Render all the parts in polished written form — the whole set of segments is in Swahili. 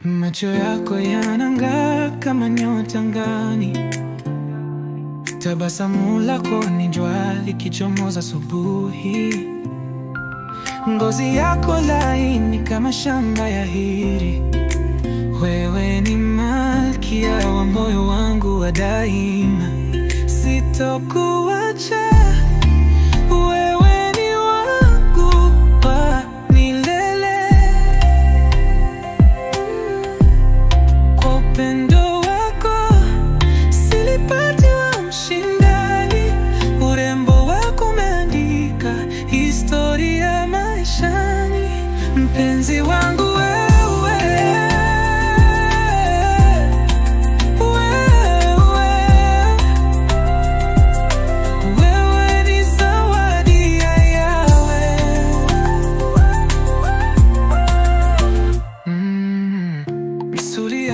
Macho yako yanang'aa kama nyota angani, tabasamu lako ni jua likichomoza asubuhi. Ngozi yako laini kama shamba ya hiri, wewe ni malkia wa moyo wangu wa daima. Sitokuacha, wewe ni wangu wa milele. Kwa upendo wako silipati wa mshindani, urembo wako umeandika historia maishani. Mpenzi wangu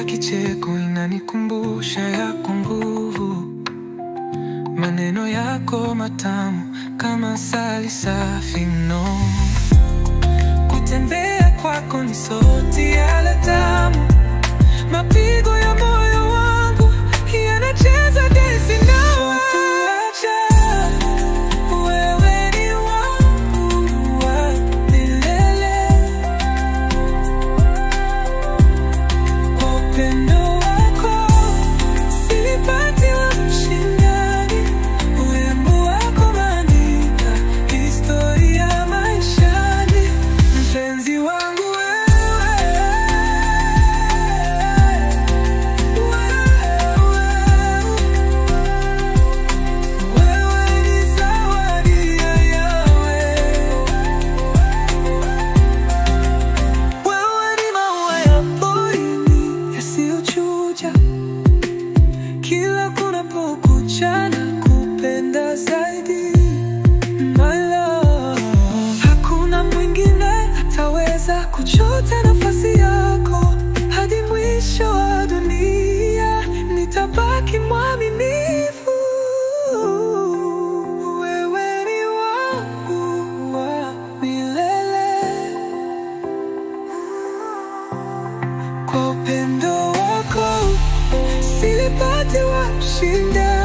kicheko inanikumbusha yako nguvu, maneno yako matamu kama asali safi mno. Kutembea kwako ni sauti ya tamu, mapigo ya moyo wangu yanacheza densi nawe. Wewe ni wangu wa milele. Kwa upendo wako silipati wa mshindani, urembo wako umeandika historia maishani. Mpenzi wangu kila kunapokucha na kupenda zaidi, my love. Hakuna mwingine ataweza kuchota nafasi yako hadi mwisho wa dunia. Nitabaki mwaminifu, wewe ni wangu wa milele. Kwa upendo wako silipati wa mshindani.